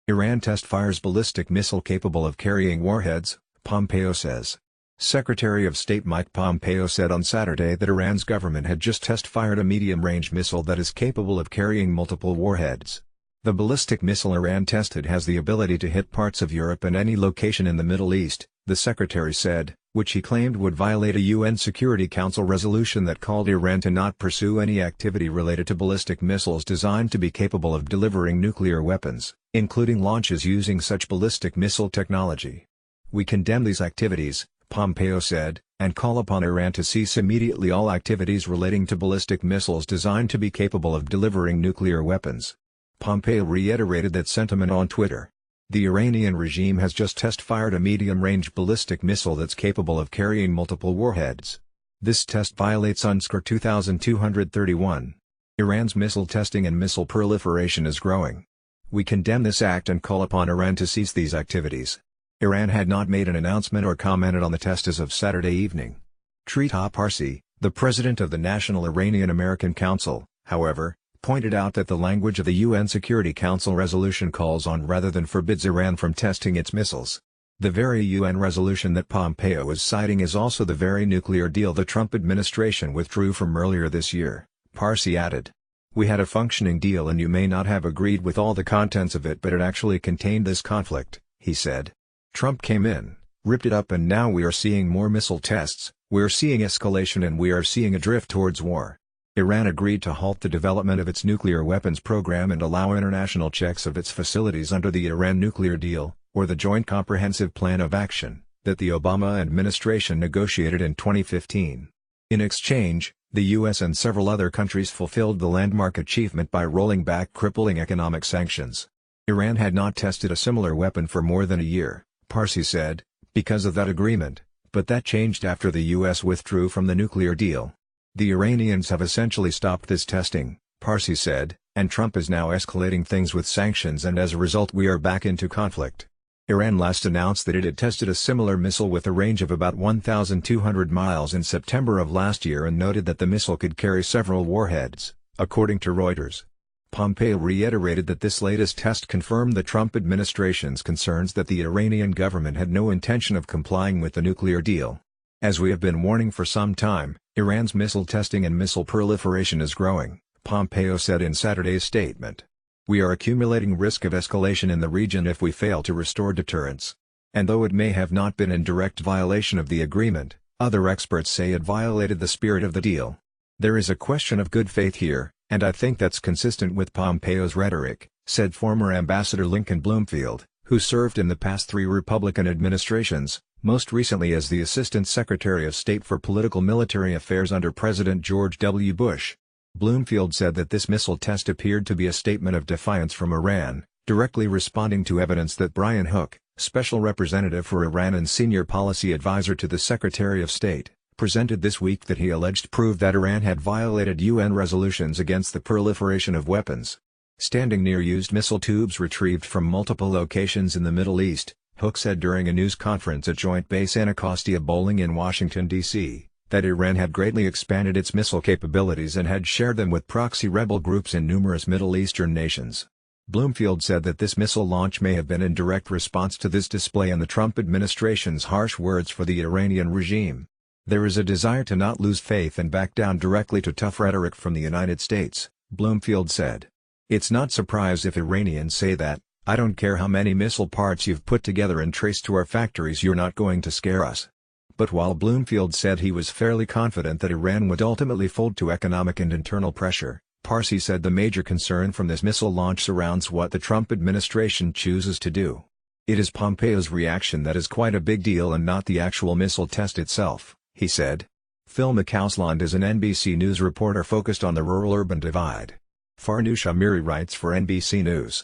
Iran test fires ballistic missile capable of carrying warheads, Pompeo says. Secretary of State Mike Pompeo said on Saturday that Iran's government had just test-fired a medium-range missile that is capable of carrying multiple warheads. The ballistic missile Iran tested has the ability to hit parts of Europe and any location in the Middle East, the secretary said, which he claimed would violate a UN Security Council resolution that called Iran to not pursue any activity related to ballistic missiles designed to be capable of delivering nuclear weapons, including launches using such ballistic missile technology. "We condemn these activities," Pompeo said, and call upon Iran to cease immediately all activities relating to ballistic missiles designed to be capable of delivering nuclear weapons. Pompeo reiterated that sentiment on Twitter. The Iranian regime has just test-fired a medium-range ballistic missile that's capable of carrying multiple warheads. This test violates UNSCR 2231. Iran's missile testing and missile proliferation is growing. "We condemn this act and call upon Iran to cease these activities." Iran had not made an announcement or commented on the test as of Saturday evening. Trita Parsi, the president of the National Iranian-American Council, however, pointed out that the language of the UN Security Council resolution calls on rather than forbids Iran from testing its missiles. The very UN resolution that Pompeo is citing is also the very nuclear deal the Trump administration withdrew from earlier this year, Parsi added. "We had a functioning deal and you may not have agreed with all the contents of it, but it actually contained this conflict," he said. "Trump came in, ripped it up, and now we are seeing more missile tests, we're seeing escalation, and we are seeing a drift towards war." Iran agreed to halt the development of its nuclear weapons program and allow international checks of its facilities under the Iran nuclear deal, or the Joint Comprehensive Plan of Action, that the Obama administration negotiated in 2015. In exchange, the U.S. and several other countries fulfilled the landmark achievement by rolling back crippling economic sanctions. Iran had not tested a similar weapon for more than a year, Parsi said, because of that agreement, but that changed after the U.S. withdrew from the nuclear deal. "The Iranians have essentially stopped this testing," Parsi said, "and Trump is now escalating things with sanctions, and as a result we are back into conflict." Iran last announced that it had tested a similar missile with a range of about 1,200 miles in September of last year and noted that the missile could carry several warheads, according to Reuters. Pompeo reiterated that this latest test confirmed the Trump administration's concerns that the Iranian government had no intention of complying with the nuclear deal. "As we have been warning for some time, Iran's missile testing and missile proliferation is growing," Pompeo said in Saturday's statement. "We are accumulating risk of escalation in the region if we fail to restore deterrence. And though it may have not been in direct violation of the agreement, other experts say it violated the spirit of the deal. There is a question of good faith here, and I think that's consistent with Pompeo's rhetoric," said former Ambassador Lincoln Bloomfield, who served in the past 3 Republican administrations, most recently as the Assistant Secretary of State for Political Military Affairs under President George W. Bush. Bloomfield said that this missile test appeared to be a statement of defiance from Iran, directly responding to evidence that Brian Hook, Special Representative for Iran and Senior Policy Advisor to the Secretary of State, presented this week that he alleged proved that Iran had violated UN resolutions against the proliferation of weapons. Standing near used missile tubes retrieved from multiple locations in the Middle East, Hook said during a news conference at Joint Base Anacostia Bowling in Washington, D.C., that Iran had greatly expanded its missile capabilities and had shared them with proxy rebel groups in numerous Middle Eastern nations. Bloomfield said that this missile launch may have been in direct response to this display and the Trump administration's harsh words for the Iranian regime. "There is a desire to not lose faith and back down directly to tough rhetoric from the United States," Bloomfield said. "It's not surprise if Iranians say that, I don't care how many missile parts you've put together and traced to our factories, you're not going to scare us." But while Bloomfield said he was fairly confident that Iran would ultimately fold to economic and internal pressure, Parsi said the major concern from this missile launch surrounds what the Trump administration chooses to do. "It is Pompeo's reaction that is quite a big deal and not the actual missile test itself," he said. Phil McCausland is an NBC News reporter focused on the rural-urban divide. Farnoosh Amiri writes for NBC News.